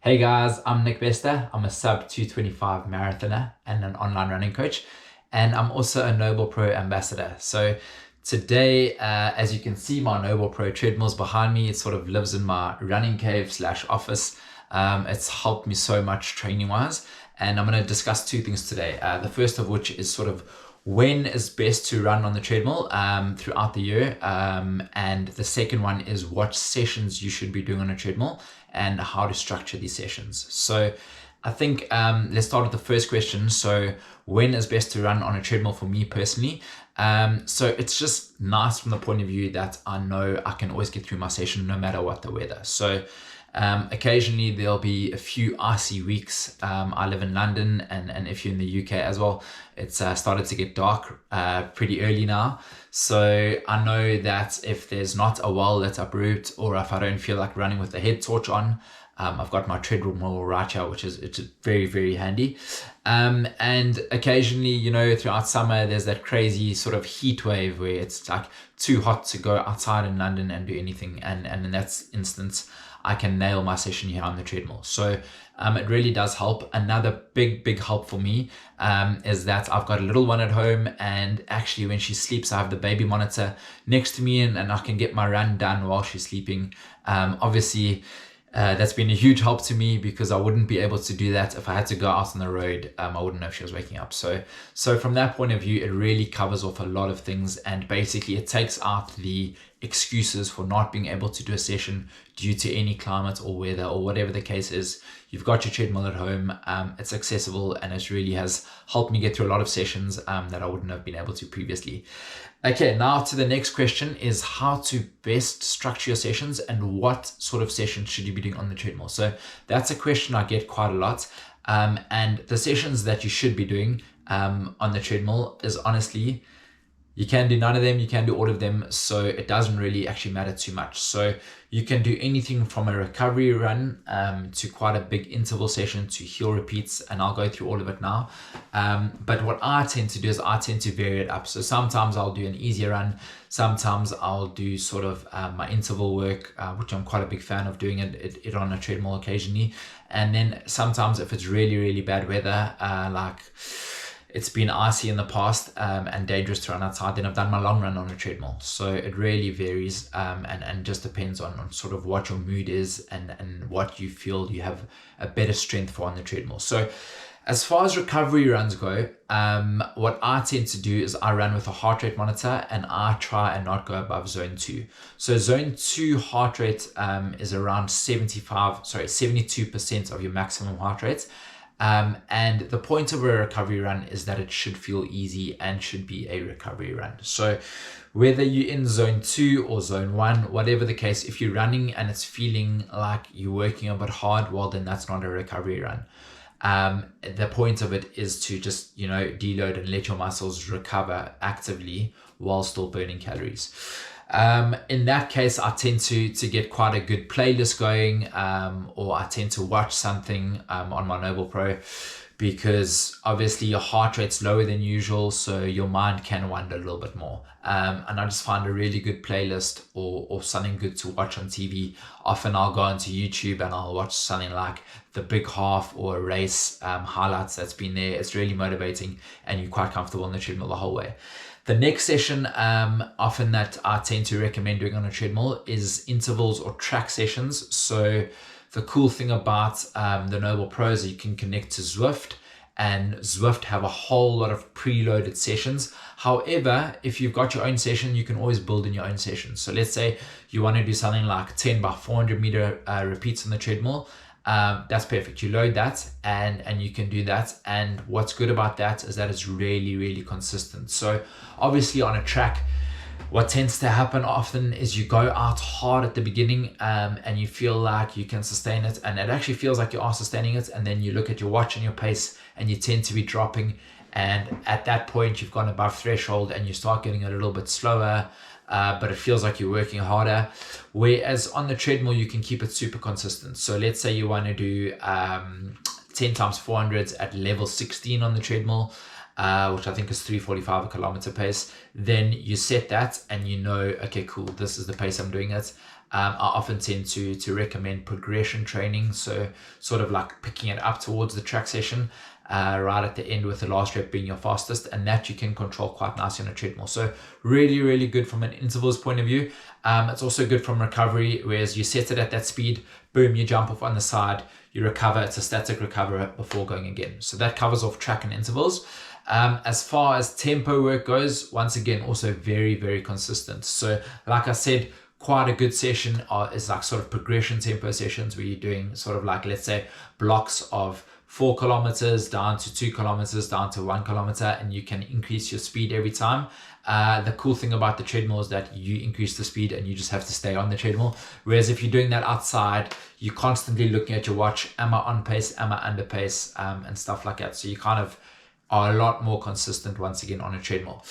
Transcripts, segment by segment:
Hey guys, I'm Nick Bester. I'm a sub 225 marathoner and an online running coach, and I'm also a NoblePro ambassador. So today, as you can see, my NoblePro Treadmill's behind me. It sort of lives in my running cave / office. It's helped me so much training wise, and I'm going to discuss two things today. The first of which is sort of when is best to run on the treadmill throughout the year, and the second one is what sessions you should be doing on a treadmill and how to structure these sessions. So I think let's start with the first question. So when is best to run on a treadmill for me personally? So it's just nice from the point of view that I know I can always get through my session no matter what the weather. So occasionally there'll be a few icy weeks. I live in London, and if you're in the UK as well, it's started to get dark pretty early now. So I know that if there's not a well that's uprooted, or if I don't feel like running with the head torch on, I've got my treadmill right here, it's very, very handy. And occasionally, throughout summer, there's that crazy sort of heat wave where it's like too hot to go outside in London and do anything. And in that instance, I can nail my session here on the treadmill. So it really does help. Another big help for me is that I've got a little one at home, and actually when she sleeps, I have the baby monitor next to me, and I can get my run done while she's sleeping. Obviously, that's been a huge help to me because I wouldn't be able to do that if I had to go out on the road. I wouldn't know if she was waking up. So from that point of view, it really covers off a lot of things, and basically it takes out the excuses for not being able to do a session due to any climate or weather or whatever the case is. You've got your treadmill at home, it's accessible, and it really has helped me get through a lot of sessions that I wouldn't have been able to previously. Okay, now to the next question is how to best structure your sessions and what sort of sessions should you be doing on the treadmill. So that's a question I get quite a lot. And the sessions that you should be doing on the treadmill is honestly, you can do none of them, you can do all of them, so it doesn't really actually matter too much. So you can do anything from a recovery run to quite a big interval session to heel repeats, and I'll go through all of it now. But what I tend to do is I tend to vary it up. So sometimes I'll do an easier run, sometimes I'll do sort of my interval work, which I'm quite a big fan of doing it on a treadmill occasionally. And then sometimes if it's really bad weather, like it's been icy in the past and dangerous to run outside, then I've done my long run on a treadmill. So it really varies and just depends on sort of what your mood is and what you feel you have a better strength for on the treadmill. So as far as recovery runs go, what I tend to do is I run with a heart rate monitor, and I try and not go above zone 2. So zone 2 heart rate is around 72% of your maximum heart rate. And the point of a recovery run is that it should feel easy and should be a recovery run. So whether you're in zone 2 or zone 1, whatever the case, if you're running and it's feeling like you're working a bit hard, well, then that's not a recovery run. The point of it is to just, deload and let your muscles recover actively while still burning calories. In that case, I tend to get quite a good playlist going, or I tend to watch something on my NoblePro, because obviously your heart rate's lower than usual, so your mind can wander a little bit more. And I just find a really good playlist or something good to watch on TV. Often I'll go onto YouTube and I'll watch something like the big half or a race highlights that's been there. It's really motivating, and you're quite comfortable on the treadmill the whole way. The next session often that I tend to recommend doing on a treadmill is intervals or track sessions. So the cool thing about the NoblePro is you can connect to Zwift, and Zwift have a whole lot of preloaded sessions. However, if you've got your own session, you can always build in your own session. So let's say you want to do something like 10 by 400 meter repeats on the treadmill. That's perfect. You load that and you can do that. And what's good about that is that it's really consistent. So obviously on a track, what tends to happen often is you go out hard at the beginning and you feel like you can sustain it, and it actually feels like you are sustaining it, and then you look at your watch and your pace and you tend to be dropping, and at that point you've gone above threshold and you start getting a little bit slower, but it feels like you're working harder. Whereas on the treadmill you can keep it super consistent. So let's say you want to do 10 times 400s at level 16 on the treadmill, which I think is 345 a kilometer pace. Then you set that and okay, cool, this is the pace I'm doing it. I often tend to recommend progression training, so sort of like picking it up towards the track session, right at the end with the last rep being your fastest, and that you can control quite nicely on a treadmill. So really, really good from an intervals point of view. It's also good from recovery, whereas you set it at that speed, boom, you jump off on the side, you recover. It's a static recovery before going again. So that covers off track and intervals. As far as tempo work goes, once again, also very, very consistent. So like I said, quite a good session is like sort of progression tempo sessions where you're doing sort of like, let's say, blocks of 4 kilometers down to 2 kilometers down to 1 kilometer, and you can increase your speed every time. The cool thing about the treadmill is that you increase the speed and you just have to stay on the treadmill. Whereas if you're doing that outside, you're constantly looking at your watch. Am I on pace? Am I under pace? And stuff like that. So you kind of are a lot more consistent once again on a treadmill.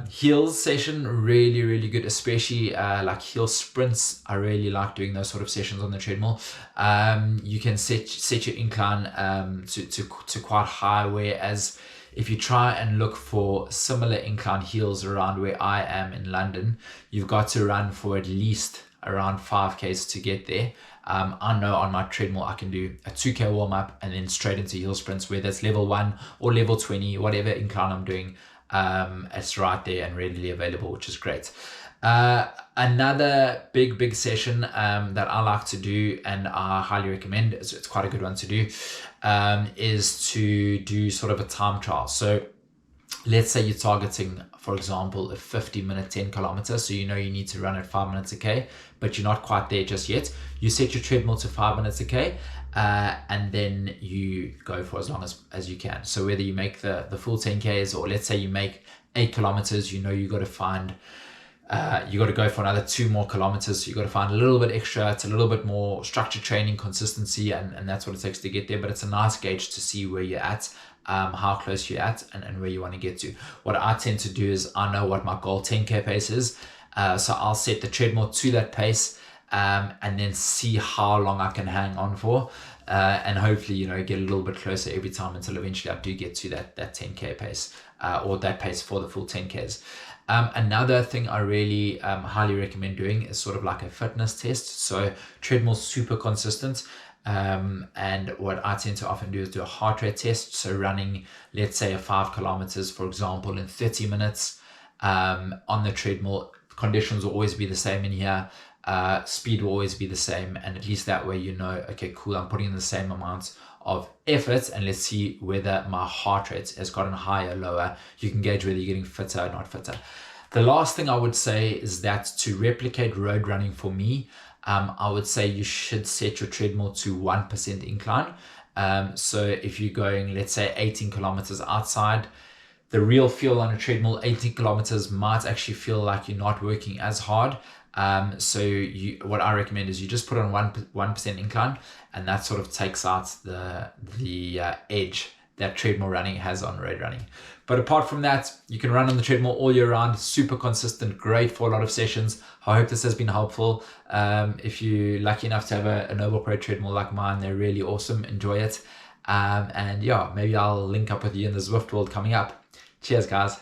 Heels session, really, really good, especially like heel sprints. I really like doing those sort of sessions on the treadmill. You can set your incline to quite high, whereas if you try and look for similar incline heels around where I am in London, you've got to run for at least around 5Ks to get there. I know on my treadmill I can do a 2K warm up and then straight into heel sprints, whether it's level 1 or level 20, whatever incline I'm doing. It's right there and readily available, which is great. Another big session that I like to do, and I highly recommend, it's quite a good one to do, is to do sort of a time trial. So let's say you're targeting, for example, a 50-minute 10 kilometers. So you know you need to run at 5 minutes a K, but you're not quite there just yet. You set your treadmill to 5 minutes a K, and then you go for as long as you can. So whether you make the full 10Ks, or let's say you make 8 kilometers, you know you got to find, you got to go for another 2 more kilometers. So you got to find a little bit extra. It's a little bit more structured training, consistency, and that's what it takes to get there. But it's a nice gauge to see where you're at, how close you're at, and where you want to get to. What I tend to do is I know what my goal 10K pace is. So I'll set the treadmill to that pace, and then see how long I can hang on for, and hopefully, you know, get a little bit closer every time until eventually I do get to that 10K pace, or that pace for the full 10Ks. Another thing I really highly recommend doing is sort of like a fitness test. So treadmill super consistent. And what I tend to often do is do a heart rate test. So running, let's say, a 5 kilometers, for example, in 30 minutes on the treadmill. Conditions will always be the same in here. Speed will always be the same. And at least that way, you know, okay, cool, I'm putting in the same amount of effort, and let's see whether my heart rate has gotten higher, lower. You can gauge whether you're getting fitter or not fitter. The last thing I would say is that to replicate road running for me, I would say you should set your treadmill to 1% incline. So if you're going, let's say, 18 kilometers outside, the real feel on a treadmill, 18 kilometers might actually feel like you're not working as hard. So what I recommend is you just put on 1% incline, and that sort of takes out the edge that treadmill running has on road running. But apart from that, you can run on the treadmill all year round, super consistent, great for a lot of sessions. I hope this has been helpful. If you're lucky enough to have a NoblePro treadmill like mine, they're really awesome, enjoy it. And yeah, maybe I'll link up with you in the Zwift world coming up. Cheers, guys.